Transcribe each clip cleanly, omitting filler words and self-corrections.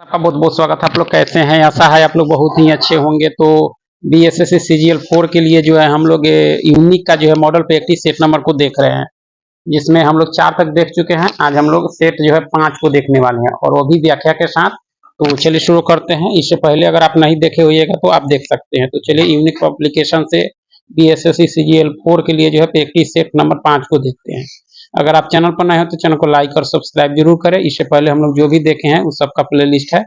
आपका बहुत बहुत स्वागत है। आप लोग कैसे हैं? आशा है आप लोग बहुत ही अच्छे होंगे। तो बीएसएससी सीजीएल 4 के लिए जो है हम लोग यूनिक का जो है मॉडल प्रैक्टिस सेट नंबर को देख रहे हैं, जिसमें हम लोग 4 तक देख चुके हैं। आज हम लोग सेट जो है 5 को देखने वाले हैं और वो भी व्याख्या के साथ। तो चलिए शुरू करते हैं। इससे पहले अगर आप नहीं देखे होइएगा तो आप देख सकते हैं। तो चलिए यूनिक पब्लिकेशन से बीएसएससी सीजीएल 4 के लिए जो है प्रैक्टिस सेट नंबर 5 को देखते हैं। अगर आप चैनल पर नए हो तो चैनल को लाइक और सब्सक्राइब जरूर करें। इससे पहले हम लोग जो भी देखे हैं उस सबका प्लेलिस्ट है,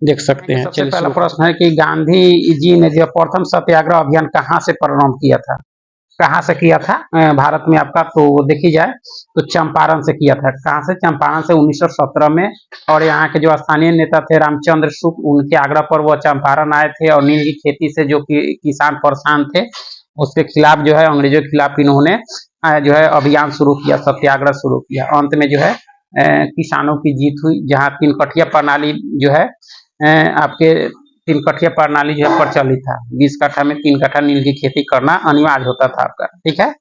देख सकते हैं। सबसे पहला प्रश्न है कि गांधी जी ने जो प्रथम सत्याग्रह अभियान कहाँ से प्रारंभ किया था? कहाँ से किया था भारत में आपका? तो देखी जाए तो चंपारण से किया था। कहाँ से? चंपारण से 1917 में। और यहाँ के जो स्थानीय नेता थे रामचंद्र शुक्ल, उनके आग्रह पर वो चंपारण आए थे और नील की खेती से जो किसान परेशान थे उसके खिलाफ जो है अंग्रेजों के खिलाफ इन्होंने जो है अभियान शुरू किया, सत्याग्रह शुरू किया। अंत में जो है किसानों की जीत हुई, जहाँ तीन कठिया प्रणाली जो है आपके तीन कठिया प्रणाली जो है प्रचलित था। 20 कट्ठा में 3 कट्ठा नील की खेती करना अनिवार्य होता था आपका। ठीक है,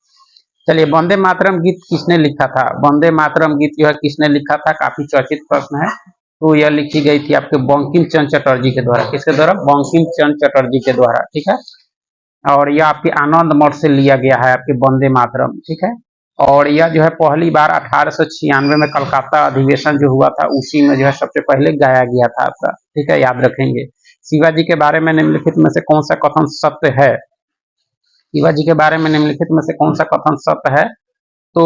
चलिए वंदे मातरम गीत किसने लिखा था? वंदे मातरम गीत जो है किसने लिखा था? काफी चर्चित प्रश्न है। तो यह लिखी गई थी आपके बंकिम चंद्र चटर्जी के द्वारा। किसके द्वारा? बंकिम चंद्र चटर्जी के द्वारा। ठीक है, और यह आपके आनंद मठ से लिया गया है आपके वंदे मातरम। ठीक है, और यह जो है पहली बार 1896 में कलकत्ता अधिवेशन जो हुआ था उसी में जो है सबसे पहले गाया गया था आपका। ठीक है, याद रखेंगे। शिवाजी के बारे में निम्नलिखित में से कौन सा कथन सत्य है? शिवाजी के बारे में निम्नलिखित में से कौन सा कथन सत्य है? तो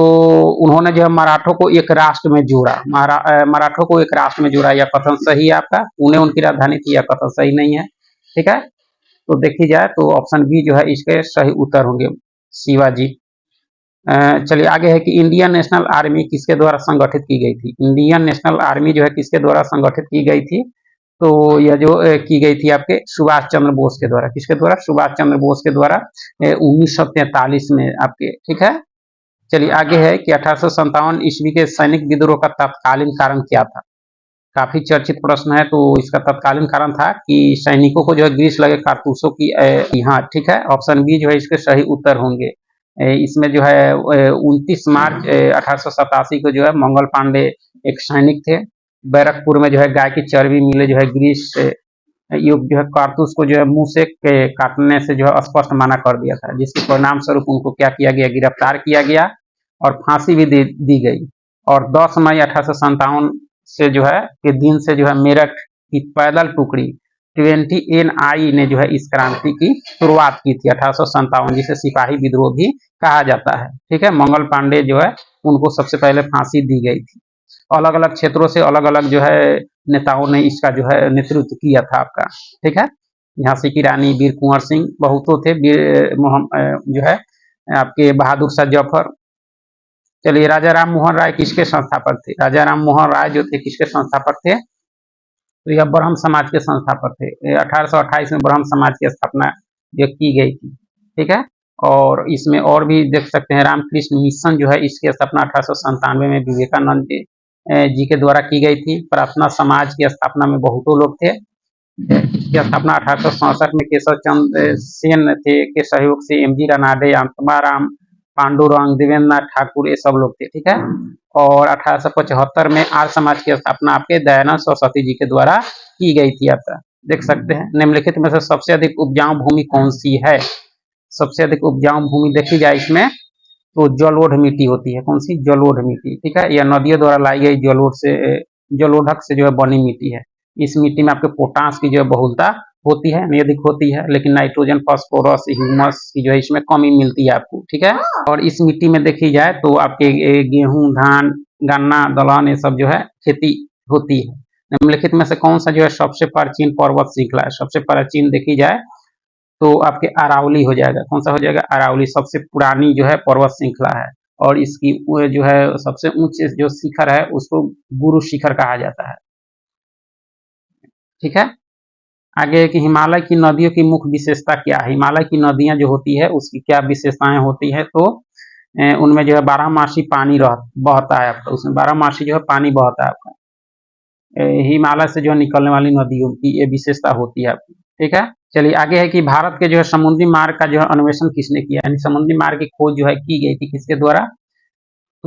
उन्होंने जो है मराठों को एक राष्ट्र में जोड़ा। मराठों को एक राष्ट्र में जोड़ा, यह कथन सही है आपका। पुणे उनकी राजधानी थी, यह कथन सही नहीं है। ठीक है, तो देखी जाए तो ऑप्शन बी जो है इसके सही उत्तर होंगे, शिवाजी। चलिए आगे है कि इंडियन नेशनल आर्मी किसके द्वारा संगठित की गई थी? इंडियन नेशनल आर्मी जो है किसके द्वारा संगठित की गई थी? तो यह जो की गई थी आपके सुभाष चंद्र बोस के द्वारा। किसके द्वारा? सुभाष चंद्र बोस के द्वारा 1943 में आपके। ठीक है, चलिए आगे है कि 1857 ईस्वी के सैनिक विद्रोह का तत्कालीन कारण क्या था? काफी चर्चित प्रश्न है। तो इसका तत्कालीन कारण था कि सैनिकों को जो है ग्रीस लगे कारतूसों की हाँ ठीक है, ऑप्शन बी जो है इसके सही उत्तर होंगे। इसमें जो है 29 मार्च 1887 को जो है मंगल पांडे एक सैनिक थे, बैरकपुर में जो है गाय की चर्बी मिले जो है ग्रीस युग जो है कारतूस को जो है मुंह से काटने से जो है स्पष्ट मना कर दिया था, जिसके परिणाम स्वरूप उनको क्या किया गया? गिरफ्तार किया गया और फांसी भी दी गई। और 10 मई 1857 से जो है के दिन से जो है मेरठ की पैदल टुकड़ी 20 ने जो है इस क्रांति की शुरुआत की थी 1857, जिसे सिपाही विद्रोह भी कहा जाता है। ठीक है, मंगल पांडे जो है उनको सबसे पहले फांसी दी गई थी। अलग अलग क्षेत्रों से अलग अलग जो है नेताओं ने इसका जो है नेतृत्व किया था आपका। ठीक है, झांसी की रानी वीर कुंवर सिंह बहुतों थे, जो है आपके बहादुर शाह जफर। चलिए राजा राम मोहन राय किसके संस्थापक थे? राजा राम मोहन राय जो थे किसके संस्थापक थे? तो यह ब्रह्म समाज के संस्थापक थे। 1828 में ब्रह्म समाज की स्थापना जो की गई थी। ठीक है, और इसमें और भी देख सकते हैं रामकृष्ण मिशन जो है इसकी स्थापना 1897 में विवेकानंद जी के द्वारा की गई थी। प्रार्थना समाज की स्थापना में बहुतों लोग थे। इसकी स्थापना 1867 में केशव चंद्र सेन थे के सहयोग से एमजी रनाडे, आत्माराम पांडुरंग, देवेंद्र नाथ ठाकुर, ये सब लोग थे। ठीक है, और 1875 में आर्य समाज की स्थापना आपके दयानंद सरस्वती जी के द्वारा की गई थी। आप देख सकते हैं। निम्नलिखित में से सबसे अधिक उपजाऊ भूमि कौन सी है? सबसे अधिक उपजाऊ भूमि देखी जाए इसमें तो जलोढ़ मिट्टी होती है। कौन सी? जलोढ़ मिट्टी। ठीक है, यह नदियों द्वारा लाई गई जलोढ़क से जो है बनी मिट्टी है। इस मिट्टी में आपके पोटास की जो है बहुलता होती है, अधिक होती है, लेकिन नाइट्रोजन, फास्फोरस, ह्यूमस की जो है इसमें कमी मिलती है आपको। ठीक है, और इस मिट्टी में देखी जाए तो आपके गेहूं, धान, गन्ना, दलहन ये सब जो है खेती होती है। निम्नलिखित में से कौन सा जो है सबसे प्राचीन पर्वत श्रृंखला है? सबसे प्राचीन देखी जाए तो आपके अरावली हो जाएगा। कौन सा हो जाएगा? अरावली सबसे पुरानी जो है पर्वत श्रृंखला है। और इसकी जो है सबसे ऊंचे जो शिखर है उसको गुरु शिखर कहा जाता है। ठीक है, आगे कि हिमालय की नदियों की मुख्य विशेषता क्या है? हिमालय की नदियां जो होती है उसकी क्या विशेषताएं होती है? तो उनमें जो है 12मासी पानी बहता है आपका, उसमें 12मासी जो है पानी बहता है आपका। हिमालय से जो निकलने वाली नदियों की ये विशेषता होती है आपकी। ठीक है, चलिए आगे है कि भारत के जो है समुद्री मार्ग का जो है अन्वेषण किसने किया? यानी समुद्री मार्ग की खोज जो है की गई थी किसके द्वारा?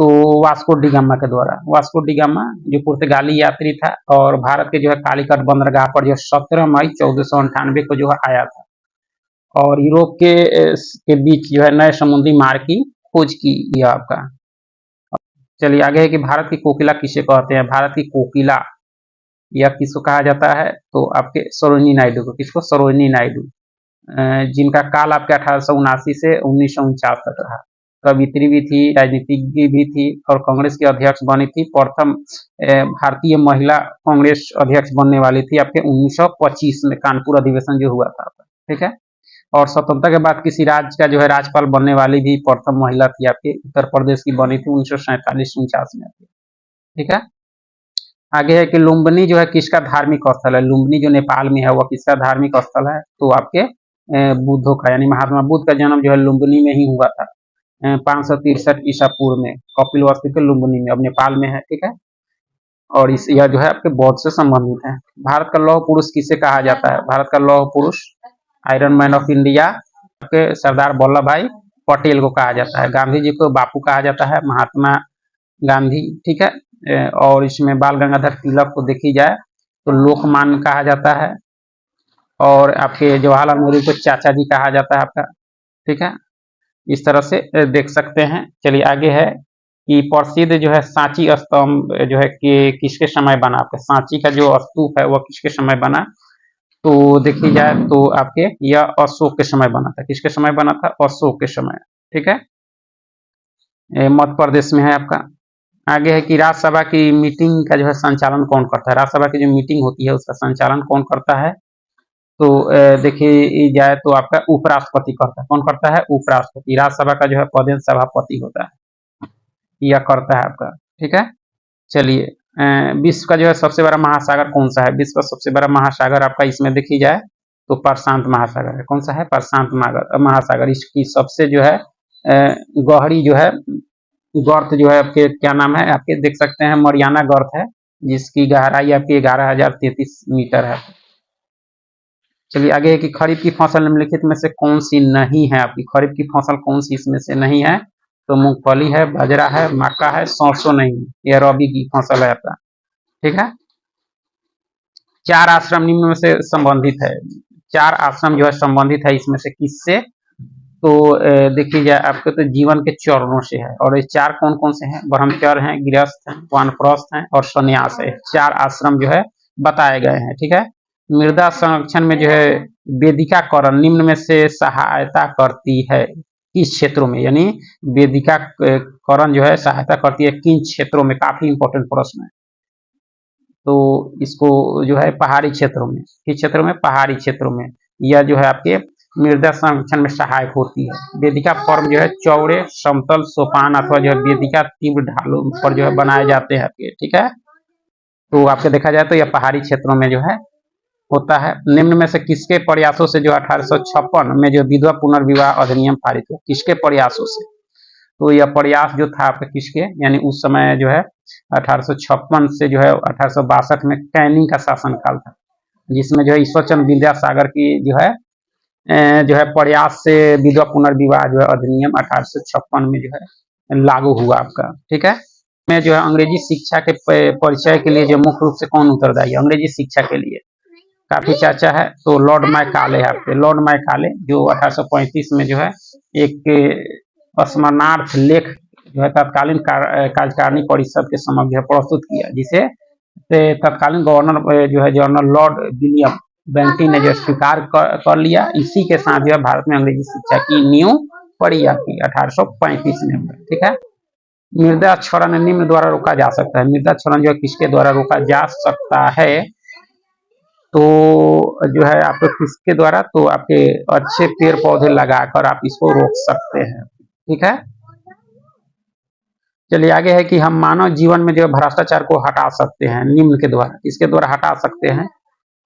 तो वास्को डी गामा के द्वारा। वास्को डी गामा जो पुर्तगाली यात्री था और भारत के जो है कालीकट बंदरगाह पर जो 17 मई 1498 को जो है आया था और यूरोप के बीच जो है नए समुद्री मार्ग की खोज की यह आपका। चलिए आगे है कि भारत की कोकिला किसे कहते हैं। भारत की कोकिला यह किसको कहा जाता है, तो आपके सरोजिनी नायडू को। किसको? सरोजिनी नायडू, जिनका काल आपके 1879 से 1949 तक रहा। कवित्री भी थी, राजनीतिज्ञ भी थी और कांग्रेस की अध्यक्ष बनी थी। प्रथम भारतीय महिला कांग्रेस अध्यक्ष बनने वाली थी आपके 1925 में कानपुर अधिवेशन जो हुआ था, ठीक है। और स्वतंत्रता के बाद किसी राज्य का जो है राज्यपाल बनने वाली भी प्रथम महिला थी आपके उत्तर प्रदेश की बनी थी 1947-49 में, ठीक है। आगे है कि लुम्बिनी जो है किसका धार्मिक स्थल है। लुम्बिनी जो नेपाल में है वह किसका धार्मिक स्थल है, तो आपके बुद्धों का, यानी महात्मा बुद्ध का जन्म जो है लुम्बिनी में ही हुआ था 563 ईसा पूर्व में कपिलवस्तु के लुम्बिनी में, अब नेपाल में है, ठीक है। और यह जो है आपके बौद्ध से संबंधित है। भारत का लौह पुरुष किसे कहा जाता है। भारत का लौह पुरुष आयरन मैन ऑफ इंडिया के सरदार वल्लभ भाई पटेल को कहा जाता है। गांधी जी को बापू कहा जाता है, महात्मा गांधी, ठीक है। और इसमें बाल गंगाधर तिलक को देखी जाए तो लोकमान्य कहा जाता है और आपके जवाहरलाल नेहरू को चाचा जी कहा जाता है आपका, ठीक है। इस तरह से देख सकते हैं। चलिए आगे है कि प्रसिद्ध जो है सांची स्तंभ जो है कि किसके समय बना। आपके सांची का जो स्तूप है वह किसके समय बना, तो देखी जाए तो आपके यह अशोक के समय बना था। किसके समय बना था? अशोक के समय, ठीक है। मध्य प्रदेश में है आपका। आगे है कि राज्यसभा की मीटिंग का जो है संचालन कौन करता है। राज्यसभा की जो मीटिंग होती है उसका संचालन कौन करता है, तो देखिए जाए तो आपका उपराष्ट्रपति करता है। कौन करता है? उपराष्ट्रपति। राज्यसभा का जो है पदेन सभापति होता है, यह करता है आपका, ठीक है। चलिए विश्व का जो है सबसे बड़ा महासागर कौन सा है। विश्व का सबसे बड़ा महासागर आपका इसमें देखी जाए तो प्रशांत महासागर है। कौन सा है? प्रशांत महासागर। इसकी सबसे जो है गहरी जो है गर्त जो है आपके क्या नाम है, आपके देख सकते हैं मरियाना गर्त है, जिसकी गहराई आपकी 11,033 मीटर है। चलिए आगे है कि खरीफ की फसल निम्नलिखित में से कौन सी नहीं है। आपकी खरीफ की फसल कौन सी इसमें से नहीं है, तो मूंगफली है, बाजरा है, मक्का है, सरसों नहीं है, यह रबी की फसल है आपका, ठीक है। 4 आश्रम निम्न में से संबंधित है। 4 आश्रम जो है संबंधित है इसमें से किससे, तो देखिए जाए आपके तो जीवन के चरणों से है। और ये 4 कौन कौन से हैं? ब्रह्मचर्य हैं, गृहस्थ हैं, वानप्रस्थ हैं और सन्यास है। 4 आश्रम जो है बताए गए हैं, ठीक है। मृदा संरक्षण में जो है वेदिकाकरण निम्न में से सहायता करती है किस क्षेत्रों में, यानी वेदिकाकरण जो है सहायता करती है किन क्षेत्रों में। काफी इंपॉर्टेंट प्रश्न है। तो इसको जो है पहाड़ी क्षेत्रों में। किस क्षेत्रों में? पहाड़ी क्षेत्रों में। यह जो है आपके मृदा संरक्षण में सहायक होती है। वेदिका फॉर्म जो है चौड़े समतल सोपान अथवा जो है वेदिका तीव्र ढालों पर जो है बनाए जाते हैं आपके, ठीक है। तो आपके देखा जाए तो यह पहाड़ी क्षेत्रों में जो है होता है। निम्न में से किसके प्रयासों से जो 1856 में जो विधवा पुनर्विवाह अधिनियम पारित हुआ, किसके प्रयासों से, तो यह प्रयास जो था आपके किसके, यानी उस समय जो है 1856 से जो है 1862 में कैनिंग का शासनकाल था, जिसमें जो है ईश्वरचंद्र विद्यासागर की जो है प्रयास से विधवा पुनर्विवाह जो है अधिनियम 1856 में जो है लागू हुआ आपका, ठीक है। में जो है अंग्रेजी शिक्षा के परिचय के लिए जो मुख्य रूप से कौन उत्तरदायी है अंग्रेजी शिक्षा के लिए, काफी चर्चा है, तो लॉर्ड मैकाले है आपके। लॉर्ड मैकाले जो 1835 में जो है एक स्मरणार्थ लेख जो है तत्कालीन कार्यकारिणी परिषद के समक्ष जो है प्रस्तुत किया, जिसे तत्कालीन गवर्नर जो है जनरल लॉर्ड विलियम बेंटिंग ने जो स्वीकार कर लिया। इसी के साथ जो है भारत में अंग्रेजी शिक्षा की नींव पड़ी आपकी 1835 में, ठीक है। मृदा क्षरण निम्न द्वारा रोका जा सकता है। मृदा क्षरण जो है किसके द्वारा रोका जा सकता है, तो जो है आपको किसके द्वारा, तो आपके अच्छे पेड़ पौधे लगाकर आप इसको रोक सकते हैं, ठीक है। चलिए आगे है कि हम मानव जीवन में जो भ्रष्टाचार को हटा सकते हैं निम्न के द्वारा। किसके द्वारा हटा सकते हैं,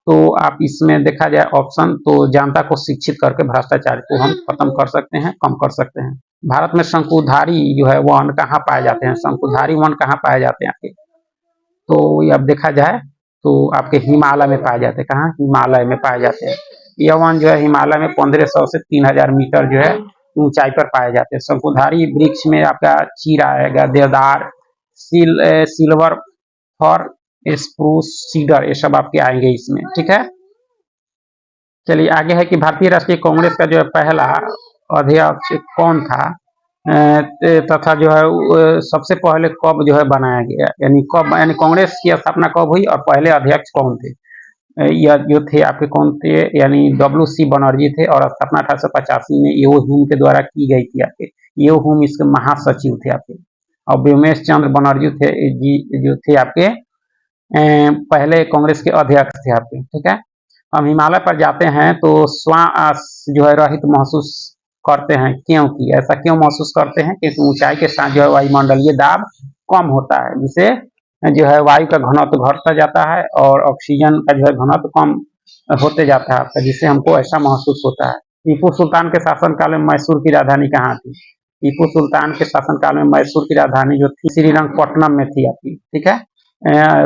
तो आप इसमें देखा जाए ऑप्शन, तो जनता को शिक्षित करके भ्रष्टाचार को हम खत्म कर सकते हैं, कम कर सकते हैं। भारत में शंकुधारी जो है वन कहाँ पाए जाते हैं, शंकुधारी वन कहाँ पाए जाते हैं आपके, तो अब देखा जाए तो आपके हिमालय में पाए जाते हैं। कहाँ? हिमालय में पाए जाते हैं। यह वन जो है हिमालय में 1500 से 3000 मीटर जो है ऊंचाई पर पाए जाते हैं। शंकुधारी वृक्ष में आपका चीरा आएगा, देवदार, सिल्वर फॉर, स्प्रूस, सीडर, ये सब आपके आएंगे इसमें। ठीक है, चलिए आगे है कि भारतीय राष्ट्रीय कांग्रेस का जो है पहला अध्यक्ष कौन था, तथा जो है सबसे पहले कब जो है बनाया गया, यानी कब, यानी कांग्रेस की स्थापना कब हुई और पहले अध्यक्ष कौन थे। यह जो थे आपके कौन थे, यानी WC बनर्जी थे और स्थापना 1885 में येओ हुम के द्वारा की गई थी आपके। येओ हुम इसके महासचिव थे आपके, और व्योमेश चंद्र बनर्जी थे जी जो थे आपके पहले कांग्रेस के अध्यक्ष थे आपके। ठीक है, हम हिमालय पर जाते हैं तो श्वास जो है रहित महसूस करते हैं, क्योंकि ऐसा क्यों महसूस करते हैं, क्योंकि ऊंचाई के साथ जो है वायुमंडलीय दाब कम होता है, जिसे जो है वायु का घनत्व घटता जाता है और ऑक्सीजन का जो है घनत्व कम होते जाता है आपका, जिससे हमको ऐसा महसूस होता है। टीपू सुल्तान के शासनकाल में मैसूर की राजधानी कहाँ थी। टीपू सुल्तान के शासनकाल में मैसूर की राजधानी जो थी श्रीरंगपट्टनम में थी आपकी। ठीक है,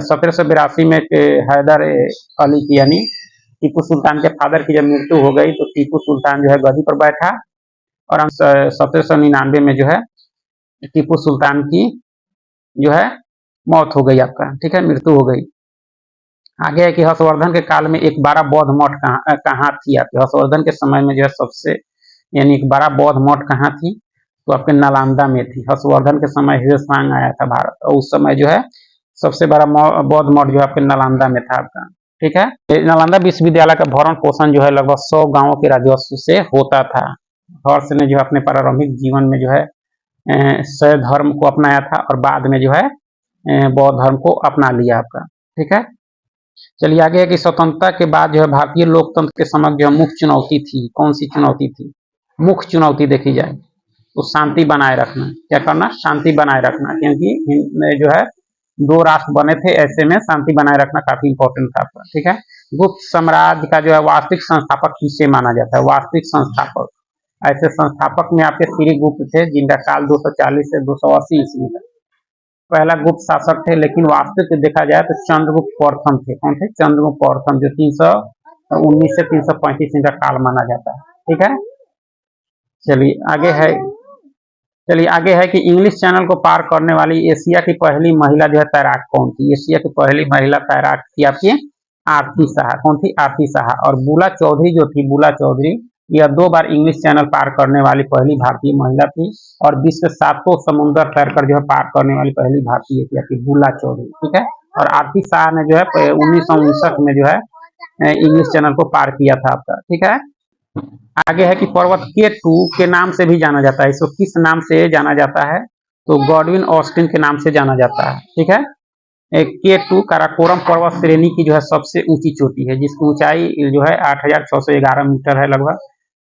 1782 में हैदर अली की, यानी टीपू सुल्तान के फादर की जब मृत्यु हो गई तो टीपू सुल्तान जो है गद्दी पर बैठा और 1799 में जो है टीपू सुल्तान की जो है मौत हो गई आपका। ठीक है, मृत्यु हो गई। आगे है कि हर्षवर्धन के काल में एक बड़ा बौद्ध मठ कहाँ थी आपके। हर्षवर्धन के समय में जो है सबसे, यानी एक बड़ा बौद्ध मठ कहाँ थी, तो आपके नालंदा में थी। हर्षवर्धन के समय ह्वेसांग आया था भारत, और उस समय जो है सबसे बड़ा बौद्ध मठ जो आपके नालंदा में था आपका। ठीक है, नालंदा विश्वविद्यालय का भरण पोषण जो है लगभग 100 गांवों के राजस्व से होता था। हर्ष ने जो अपने प्रारंभिक जीवन में जो है शैव धर्म को अपनाया था और बाद में जो है बौद्ध धर्म को अपना लिया आपका। ठीक है, चलिए आगे है कि स्वतंत्रता के बाद जो है भारतीय लोकतंत्र के समक्ष जो मुख्य चुनौती थी, कौन सी चुनौती थी। मुख्य चुनौती देखी जाए तो शांति बनाए रखना। क्या करना, शांति बनाए रखना, क्योंकि जो है 2 राष्ट्र बने थे, ऐसे में शांति बनाए रखना काफी इंपॉर्टेंट था आपका। ठीक है, गुप्त साम्राज्य का जो है वास्तविक संस्थापक किसे माना जाता है। वास्तविक संस्थापक, ऐसे संस्थापक में आपके श्रीगुप्त थे, जिनका काल 240 से 280 ईस्वी तक पहला गुप्त शासक थे, लेकिन वास्तविक देखा जाए तो चंद्रगुप्त प्रथम थे। कौन थे, चंद्रगुप्त प्रथम, जो 319 से 335 इनका काल माना जाता है। ठीक है, चलिए आगे है कि इंग्लिश चैनल को पार करने वाली एशिया की पहली महिला जो है तैराक कौन थी। एशिया की पहली महिला तैराक थी आपकी आरती साहा। कौन थी, आरती साहा। और बुला चौधरी जो थी, बुला चौधरी, यह 2 बार इंग्लिश चैनल पार करने वाली पहली भारतीय महिला थी, और विश्व के 7 समुद्र तैरकर जो है पार करने वाली पहली भारतीय थी बुला चौधरी। ठीक है, और आरती शाह ने जो है 1959 में जो है इंग्लिश चैनल को पार किया था आपका। ठीक है, आगे है कि पर्वत K2 के नाम से भी जाना जाता है। इसको किस नाम से जाना जाता है, तो गॉडविन ऑस्टिन के नाम से जाना जाता है। ठीक है, K2 काराकोरम पर्वत श्रेणी की जो है सबसे ऊंची चोटी है, जिसकी ऊंचाई जो है 8611 मीटर है लगभग।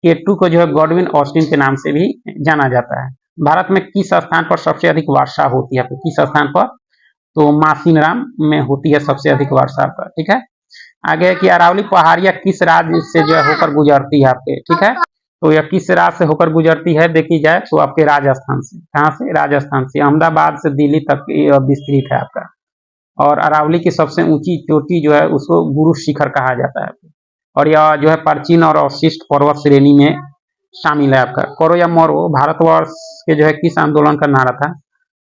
K2 को जो है गॉडविन ऑस्टिन के नाम से भी जाना जाता है। भारत में किस स्थान पर सबसे अधिक वर्षा होती है, किस स्थान पर, तो मासिनराम में होती है सबसे अधिक वर्षा पर। ठीक है, आगे है कि अरावली पहाड़ियां किस राज्य से जो है होकर गुजरती है आपके। ठीक है, तो यह किस राज्य से होकर गुजरती है देखी जाए तो आपके राजस्थान से। कहाँ से, राजस्थान से। अहमदाबाद से दिल्ली तक विस्तृत है आपका। और अरावली की सबसे ऊंची चोटी जो है उसको गुरु शिखर कहा जाता है, और यह जो है प्राचीन और अवशिष्ट पर्वत श्रेणी में शामिल है आपका। करो या मरो भारतवर्ष के जो है किस आंदोलन का नारा था,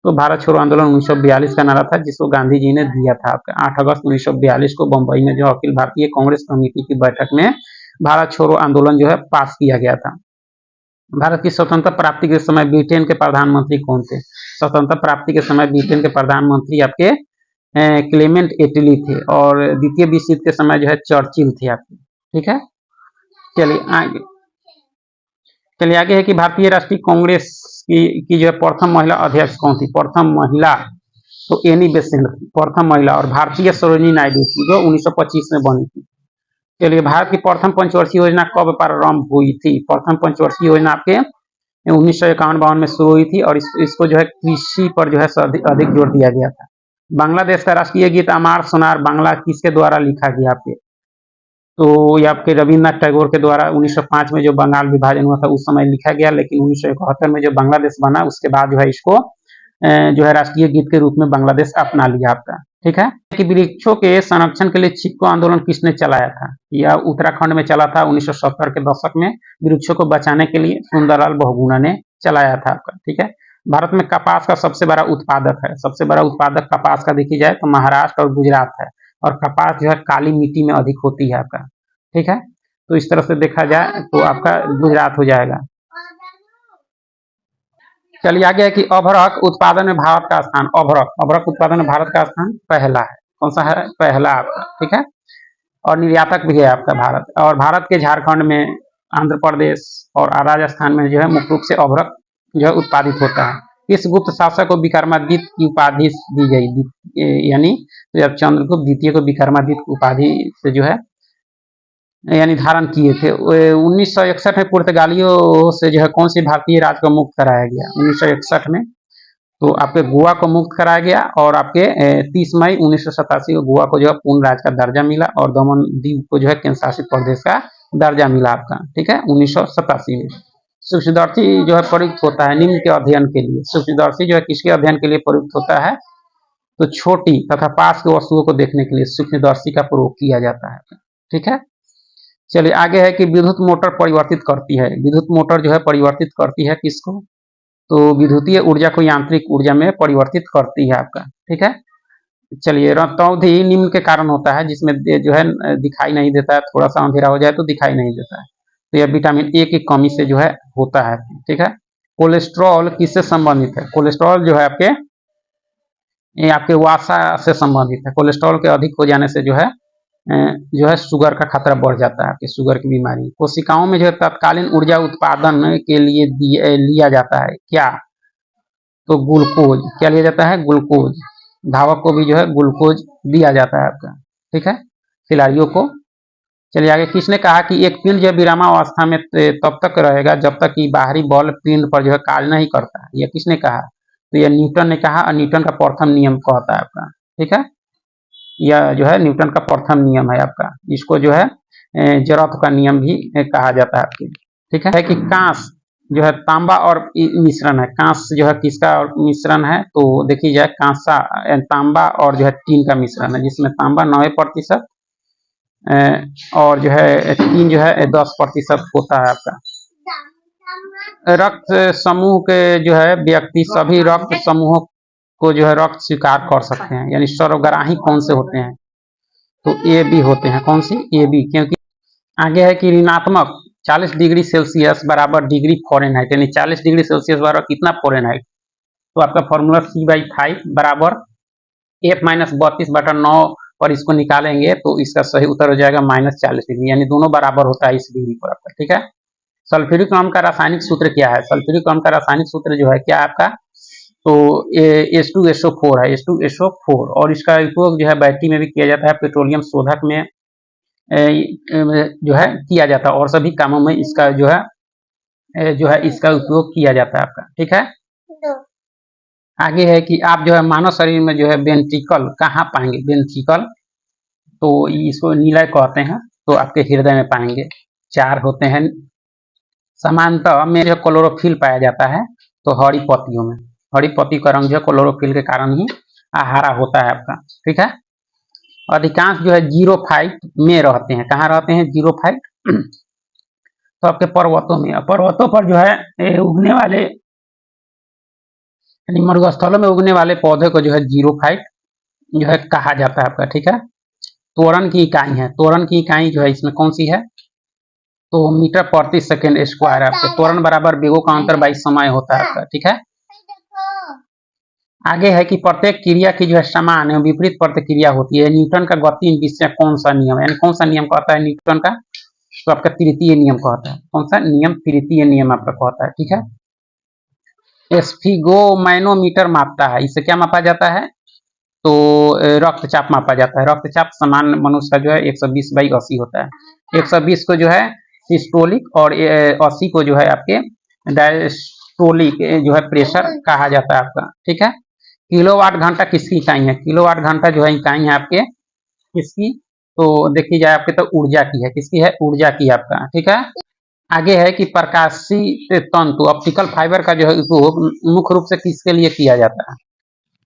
तो भारत छोड़ो आंदोलन 1942 का नारा था, जिसको गांधी जी ने दिया था आपका 8 अगस्त 1942 को बंबई में जो अखिल भारतीय कांग्रेस कमेटी की बैठक में भारत छोड़ो आंदोलन जो है पास किया गया था। भारत की स्वतंत्रता प्राप्ति के समय ब्रिटेन के प्रधानमंत्री कौन थे। स्वतंत्रता प्राप्ति के समय ब्रिटेन के प्रधानमंत्री आपके क्लेमेंट एटली थे, और द्वितीय विश्व युद्ध के समय जो है चर्चिल थे आपके। ठीक है, चलिए आगे है कि भारतीय राष्ट्रीय कांग्रेस की जो है प्रथम महिला अध्यक्ष कौन थी। प्रथम महिला तो एनी बेसेंट थी, प्रथम महिला। और भारतीय सरोजिनी नायडू थी, जो 1925 में बनी थी। चलिए, भारत की प्रथम पंचवर्षीय योजना कब प्रारंभ हुई थी। प्रथम पंचवर्षीय योजना आपके 1951-52 में शुरू हुई थी, और इसको जो है कृषि पर जो है अधिक जोर दिया गया था। बांग्लादेश का राष्ट्रीय गीत अमार सोनार बांग्ला किसके द्वारा लिखा गया आपके, तो ये आपके रविन्द्रनाथ टैगोर के द्वारा 1905 में जो बंगाल विभाजन हुआ था उस समय लिखा गया, लेकिन 1971 में जो बांग्लादेश बना उसके बाद जो है इसको जो है राष्ट्रीय गीत के रूप में बांग्लादेश अपना लिया आपका। ठीक है कि वृक्षों के संरक्षण के लिए चिपको आंदोलन किसने चलाया था? यह उत्तराखंड में चला था 1970 के दशक में। वृक्षों को बचाने के लिए सुंदरलाल बहुगुणा ने चलाया था आपका। ठीक है, भारत में कपास का सबसे बड़ा उत्पादक है। सबसे बड़ा उत्पादक कपास का देखी जाए तो महाराष्ट्र और गुजरात है, और कपास जो है काली मिट्टी में अधिक होती है आपका। ठीक है, तो इस तरह से देखा जाए तो आपका गुजरात हो जाएगा। चलिए आगे है कि अभ्रक उत्पादन में भारत का स्थान। अभ्रक उत्पादन में भारत का स्थान पहला है। कौन सा है? पहला आपका। ठीक है, और निर्यातक भी है आपका भारत। और भारत के झारखंड में, आंध्र प्रदेश और राजस्थान में जो है मुख्य रूप से अभ्रक जो है उत्पादित होता है। इस गुप्त शासक को विक्रमादित्य की उपाधि दी गई, यानी जब चंद्रगुप्त द्वितीय को विक्रमादित्य उपाधि से जो है यानी धारण किए थे। 1961 में पुर्तगालियों से जो है कौन सी भारतीय राज्य को मुक्त कराया गया? 1961 में तो आपके गोवा को मुक्त कराया गया, और आपके 30 मई 1987 को गोवा को जो है पूर्ण राज्य का दर्जा मिला, और दमन दीव को जो है केंद्र शासित प्रदेश का दर्जा मिला आपका। ठीक है, 1987 में। सूक्ष्मदर्शी जो है प्रयुक्त होता है निम्न के अध्ययन के लिए। सूक्ष्मदर्शी जो है किसके अध्ययन के लिए प्रयुक्त होता है? तो छोटी तथा पास की वस्तुओं को देखने के लिए सूक्ष्मदर्शी का प्रयोग किया जाता है। ठीक है, चलिए आगे है कि विद्युत मोटर परिवर्तित करती है। विद्युत मोटर जो है परिवर्तित करती है किसको? तो विद्युतीय ऊर्जा को यांत्रिक ऊर्जा में परिवर्तित करती है आपका। ठीक है, चलिए रतौंधी निम्न के कारण होता है, जिसमें जो है दिखाई नहीं देता है, थोड़ा सा अंधेरा हो जाए तो दिखाई नहीं देता है। तो यह विटामिन ए की कमी से जो है होता है। ठीक है, कोलेस्ट्रॉल किससे संबंधित है? कोलेस्ट्रॉल जो है ये आपके वसा से संबंधित है। कोलेस्ट्रॉल के अधिक हो जाने से जो है शुगर का खतरा बढ़ जाता है, आपके शुगर की बीमारी। कोशिकाओं में जो है तत्कालीन ऊर्जा उत्पादन के लिए लिया जाता है क्या? तो ग्लूकोज। क्या लिया जाता है? ग्लूकोज। धावक को भी जो है ग्लूकोज दिया जाता है आपका। ठीक है, खिलाड़ियों को। चलिए आगे, किसने कहा कि एक पिंड जो है विरामावस्था में तब तक रहेगा जब तक कि बाहरी बल पिंड पर जो है कार्य नहीं करता? यह किसने कहा? तो यह न्यूटन ने कहा, और न्यूटन का प्रथम नियम कहता है आपका। ठीक है, यह जो है न्यूटन का प्रथम नियम है आपका। इसको जो है जरथ का नियम भी कहा जाता है आपके। ठीक है कि कांस जो है तांबा और मिश्रण है। कांस जो है किसका मिश्रण है? तो देखी जाए कांसा तांबा और जो है टीन का मिश्रण है, जिसमें तांबा 90% और जो है टीन जो है 10% होता है आपका। रक्त समूह के जो है व्यक्ति सभी रक्त समूहों को जो है रक्त स्वीकार कर सकते हैं, यानी सर्वग्राही कौन से होते हैं? तो ए बी होते हैं। कौन सी? A B. क्योंकि आगे है कि ऋणात्मक 40 डिग्री सेल्सियस बराबर डिग्री फ़ारेनहाइट, यानी 40 डिग्री सेल्सियस बराबर कितना फ़ारेनहाइट? तो आपका फॉर्मूला C/5 बराबर F-32/9 पर इसको निकालेंगे तो इसका सही उत्तर हो जाएगा -40 डिग्री, यानी दोनों बराबर होता है इस डिग्री पर आपका। ठीक है, सल्फ्यूरिक अम्ल का रासायनिक सूत्र क्या है? सल्फ्यूरिक अम्ल का रासायनिक सूत्र जो है क्या आपका? तो H2SO4 है, H2SO4। और इसका उपयोग जो है बैटरी में भी किया जाता है, पेट्रोलियम शोधक में जो है किया जाता है, और सभी कामों में इसका जो है इसका उपयोग किया जाता है आपका। ठीक है, आगे है कि आप जो है मानव शरीर में जो है वेंट्रिकल कहाँ पाएंगे? वेंट्रिकल तो इसको नीलय कहते हैं, तो आपके हृदय में पाएंगे। 4 होते हैं। समानतः में जो क्लोरोफिल पाया जाता है तो हरी पत्तियों में। हरी पत्ती का रंग जो है क्लोरोफिल के कारण ही हरा होता है आपका। ठीक है, अधिकांश जो है जीरोफाइट में रहते हैं। कहाँ रहते हैं? जीरोफाइट। तो आपके पर्वतों में, पर्वतों पर जो है उगने वाले यानी मरुस्थलों में उगने वाले पौधे को जो है जीरोफाइट जो है कहा जाता है आपका। ठीक है, त्वरण की इकाई है। त्वरण की इकाई जो है इसमें कौन सी है? तो मीटर प्रति सेकेंड स्क्वायर है आपका। त्वरण बराबर वेगों का अंतर बाई समय होता है आपका। ठीक है, आगे है कि प्रत्येक क्रिया की जो है समान एवं विपरीत प्रतिक्रिया होती है। न्यूटन का गति विषय कौन सा नियम है? यानी कौन सा नियम कहता है न्यूटन का? तो आपका तृतीय नियम कहता है। कौन सा नियम? तृतीय नियम आपका कहता है। ठीक है, स्फिगोमैनोमीटर मापता है। इससे क्या मापा जाता है? तो रक्तचाप मापा जाता है। रक्तचाप सामान्य मनुष्य का जो है 120/80 होता है। 120 को जो है सिस्टोलिक और 80 को जो है आपके डायस्टोलिक जो है प्रेशर कहा जाता है आपका। ठीक है, किलोवाट घंटा किसकी इकाई है? किलोवाट घंटा जो है इकाई है आपके किसकी? तो देखी जाए आपके तो ऊर्जा की है। किसकी है? ऊर्जा की आपका। ठीक है, आगे है कि प्रकाशीय तंतु ऑप्टिकल फाइबर का जो है उपयोग मुख्य रूप से किसके लिए किया जाता है?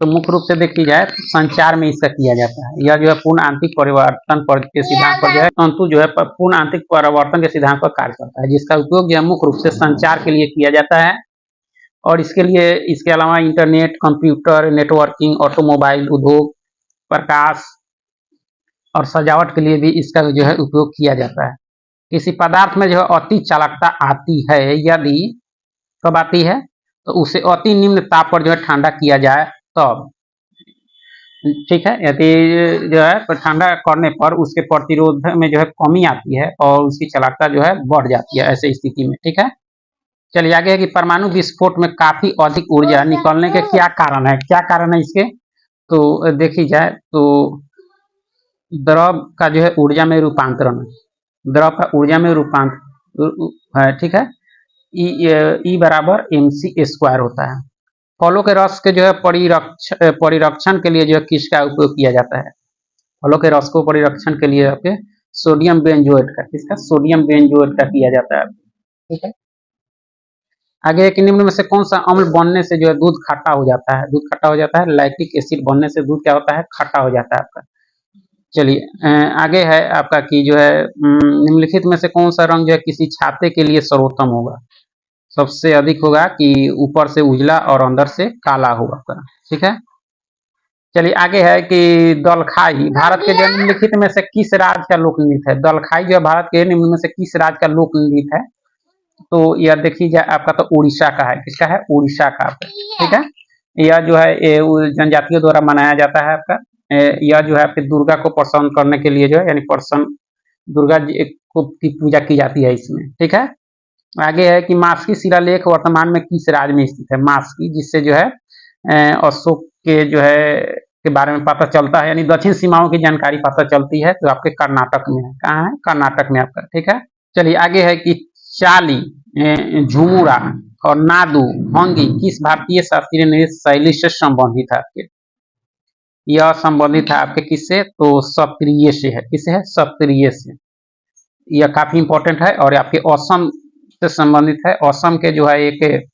तो मुख्य रूप से देखी जाए तो संचार में इसका किया जाता है। यह जो है पूर्ण आंतरिक परिवर्तन पर के सिद्धांत पर जो है तंतु जो है पूर्ण आंतरिक परिवर्तन के सिद्धांत पर कार्य करता है, जिसका उपयोग जो है मुख्य रूप से संचार के लिए किया जाता है। और इसके लिए इसके अलावा इंटरनेट, कंप्यूटर, नेटवर्किंग, ऑटोमोबाइल उद्योग, प्रकाश और सजावट के लिए भी इसका जो है उपयोग किया जाता है। किसी पदार्थ में जो है अति चालकता आती है यदि कब आती है, तो उसे अति निम्न ताप पर जो है ठंडा किया जाए तब, ठीक है। यदि जो है ठंडा करने पर उसके प्रतिरोध में जो है कमी आती है और उसकी चालकता जो है बढ़ जाती है ऐसे स्थिति में, ठीक है। चलिए आगे है कि परमाणु विस्फोट में काफी अधिक ऊर्जा निकलने के क्या कारण है, क्या कारण है इसके, तो देखी जाए तो द्रव का जो है ऊर्जा में रूपांतरण, द्रव का ऊर्जा में रूपांतर है, ठीक है। ई बराबर mc² होता है। फलों के रस के जो है परिरक्षण के लिए जो है किसका उपयोग किया जाता है, फलों के रस को परिरक्षण के लिए आपके सोडियम बेंजोएट का, किसका, सोडियम बेंजोएट का किया जाता है, ठीक है। आगे कि निम्न में से कौन सा अम्ल बनने से जो है दूध खट्टा हो जाता है, दूध खट्टा हो जाता है, लैक्टिक एसिड बनने से दूध क्या होता है, खट्टा हो जाता है आपका। चलिए आगे है आपका कि जो है निम्नलिखित में से कौन सा रंग जो है किसी छाते के लिए सर्वोत्तम होगा, सबसे अधिक होगा कि ऊपर से उजला और अंदर से काला होगा आपका, ठीक है। चलिए आगे है कि दलखाई भारत के जो निम्नलिखित में से किस राज्य का लोक नृत्य है, दलखाई जो है भारत के निम्न में से किस राज्य का लोक नृत्य है, तो यह देखी जाए आपका तो उड़ीसा का है, किसका है, उड़ीसा का, ठीक है। यह जो है जनजातियों द्वारा मनाया जाता है आपका। यह जो है आपके दुर्गा को प्रसन्न करने के लिए जो है यानी प्रसन्न दुर्गा जी की पूजा की जाती है इसमें, ठीक है। आगे है कि मास्की शिलालेख वर्तमान में किस राज्य में स्थित है, मास्की, जिससे जो है अशोक के जो है के बारे में पता चलता है, यानी दक्षिण सीमाओं की जानकारी पता चलती है, तो आपके कर्नाटक में है, कहाँ है, कर्नाटक में आपका, ठीक है। चलिए आगे है कि चाली, झुमुरा और नादू भंगी किस भारतीय शास्त्रीय नृत्य शैली से संबंधित है आपके, यह संबंधित है आपके किससे, तो सत्रिय से है, किससे है, सत्रिय से। यह काफी इंपॉर्टेंट है और आपके असम से संबंधित है। असम के जो है एक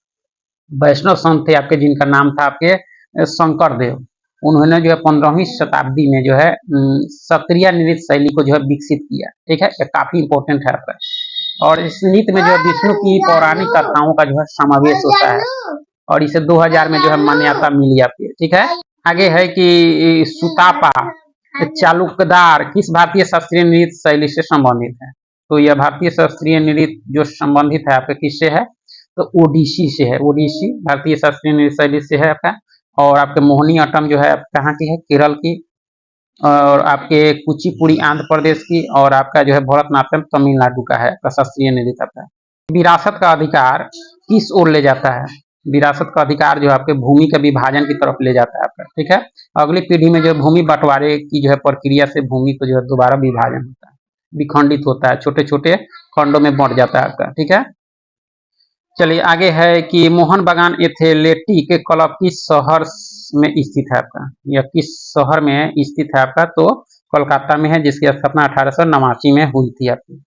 वैष्णव संत थे आपके, जिनका नाम था आपके शंकर देव, उन्होंने जो है 15वीं शताब्दी में जो है सत्रिय नृत्य शैली को जो है विकसित किया, ठीक है। यह काफी इंपॉर्टेंट है आपका। और इस नृत्य में जो है विष्णु की पौराणिक कथाओं का जो है समावेश होता है और इसे 2000 में जो है मान्यता मिली आपकी, ठीक है। आगे है कि सुतापा चालुकदार किस भारतीय शास्त्रीय नृत्य शैली से संबंधित है, तो यह भारतीय शास्त्रीय नृत्य जो संबंधित है आपके किससे है, तो ओडिसी से है, ओडिसी भारतीय शास्त्रीय नृत्य शैली से है आपका। और आपके मोहिनी अट्टम जो है कहाँ की है, केरल की, और आपके कुचिपुड़ी आंध्र प्रदेश की, और आपका जो है भरतनाट्यम तमिलनाडु का है शास्त्रीय नृत्य आपका। विरासत का अधिकार किस ओर ले जाता है, विरासत का अधिकार जो आपके भूमि के विभाजन की तरफ ले जाता है आपका, ठीक है। अगली पीढ़ी में जो भूमि बंटवारे की जो है प्रक्रिया से भूमि को जो है दोबारा विभाजन होता है, विखंडित होता है, छोटे छोटे खंडों में बंट जाता है आपका, ठीक है। चलिए आगे है कि मोहन बागान एथलेटिक क्लब किस शहर में स्थित है आपका, यह किस शहर में स्थित है आपका, तो कोलकाता में है, जिसकी स्थापना 1889 में हुई थी आपकी।